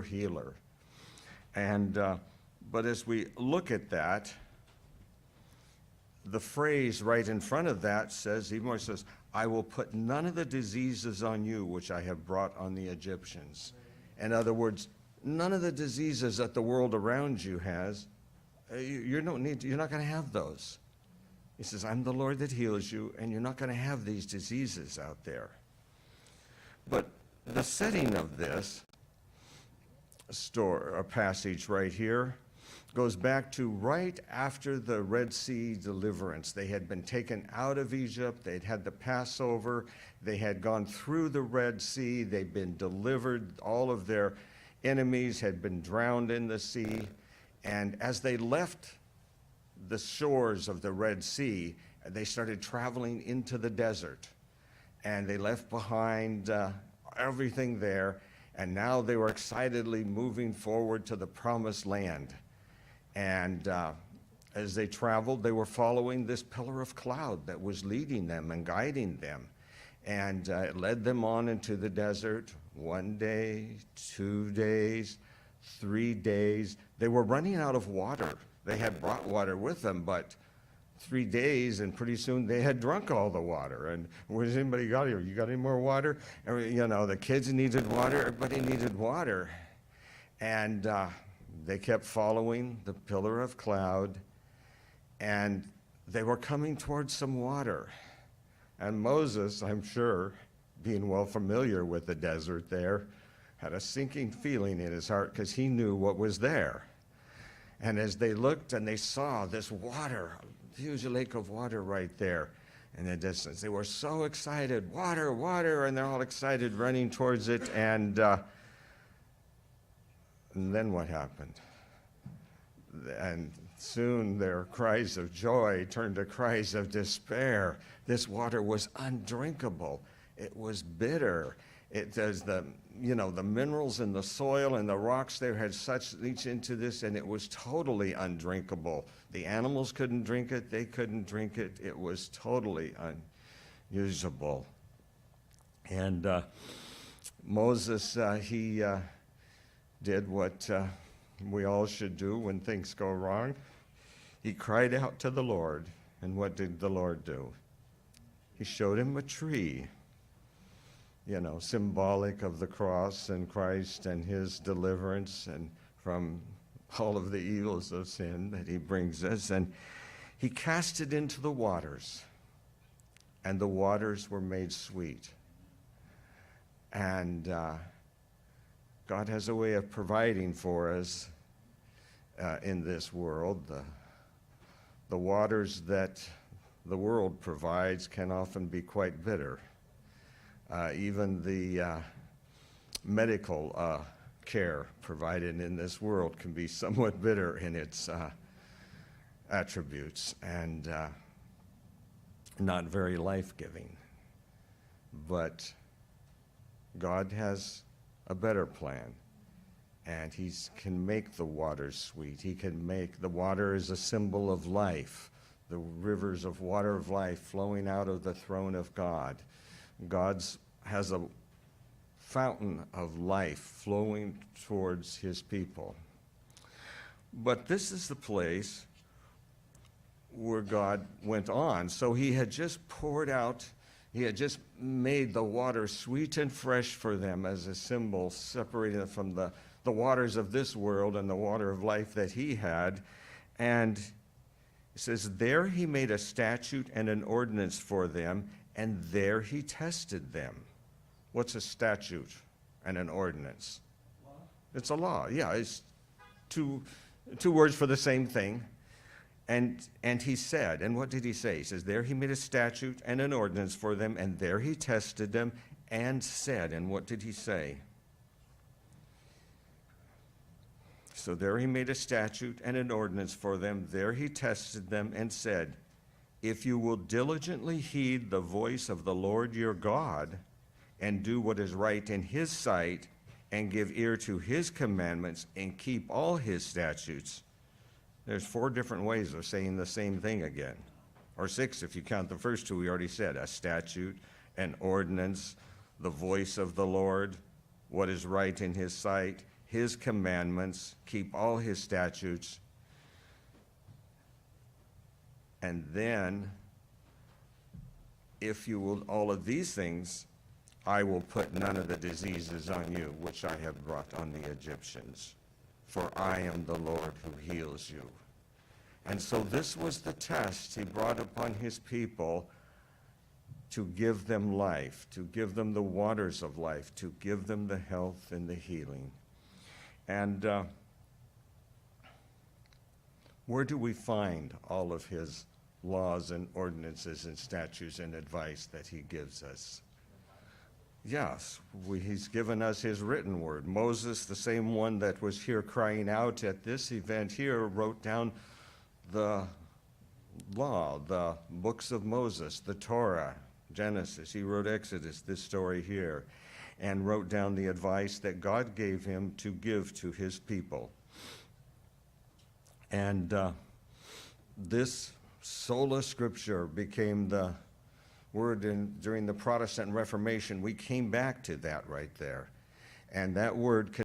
your healer. And but as we look at that, the phrase right in front of that says, even more says, I will put none of the diseases on you which I have brought on the Egyptians. In other words, none of the diseases that the world around you has, you're not going to have those. He says, I'm the Lord that heals you, and you're not going to have these diseases out there. But the setting of this passage right here goes back to right after the Red Sea deliverance. They had been taken out of Egypt. They'd had the Passover. They had gone through the Red Sea. They'd been delivered. All of their enemies had been drowned in the sea. And as they left the shores of the Red Sea, they started traveling into the desert. And they left behind everything there. And now they were excitedly moving forward to the promised land. And as they traveled, they were following this pillar of cloud that was leading them and guiding them. And it led them on into the desert 1 day, 2 days, 3 days. They were running out of water. They had brought water with them, but 3 days, and pretty soon they had drunk all the water. And where's anybody got here? You got any more water? You know, the kids needed water. Everybody needed water. And they kept following the pillar of cloud, and they were coming towards some water. And Moses, I'm sure, being well familiar with the desert there, had a sinking feeling in his heart because he knew what was there. And as they looked and they saw this water, a huge lake of water right there in the distance, they were so excited, water, water, and they're all excited running towards it. And then what happened? And soon their cries of joy turned to cries of despair. This water was undrinkable. It was bitter. It does the minerals in the soil and the rocks there had such leach into this, and it was totally undrinkable. The animals couldn't drink it. They couldn't drink it. It was totally unusable. And Moses, he did what we all should do when things go wrong. He cried out to the Lord, and what did the Lord do? He showed him a tree, symbolic of the cross and Christ and his deliverance and from all of the evils of sin that he brings us. And he cast it into the waters, and the waters were made sweet. And God has a way of providing for us in this world. The waters that the world provides can often be quite bitter. Even the medical care provided in this world can be somewhat bitter in its attributes and not very life-giving. But God has a better plan, and he can make the waters sweet. He can make the water as a symbol of life, the rivers of water of life flowing out of the throne of God. God's has a fountain of life flowing towards his people. But this is the place where God went on. So he had just poured out, he had just made the water sweet and fresh for them as a symbol, separating them from the waters of this world and the water of life that he had. And it says, there he made a statute and an ordinance for them, and there he tested them. What's a statute and an ordinance? Law. It's a law, yeah. It's two words for the same thing. And he said, and what did he say? He says, there he made a statute and an ordinance for them, and there he tested them and said, and what did he say? So there he made a statute and an ordinance for them, there he tested them and said, if you will diligently heed the voice of the Lord your God, and do what is right in his sight, and give ear to his commandments, and keep all his statutes. There's 4 different ways of saying the same thing again. Or 6 if you count the first 2 we already said. A statute, an ordinance, the voice of the Lord, what is right in his sight, his commandments, keep all his statutes, and then, if you will all of these things, I will put none of the diseases on you, which I have brought on the Egyptians. For I am the Lord who heals you. And so this was the test he brought upon his people to give them life, to give them the waters of life, to give them the health and the healing. And where do we find all of his laws and ordinances and statutes and advice that he gives us? Yes, he's given us his written word. Moses, the same one that was here crying out at this event here, wrote down the law, the books of Moses, the Torah, Genesis. He wrote Exodus, this story here, and wrote down the advice that God gave him to give to his people. And this sola scriptura became the word during the Protestant Reformation. We came back to that right there. And that word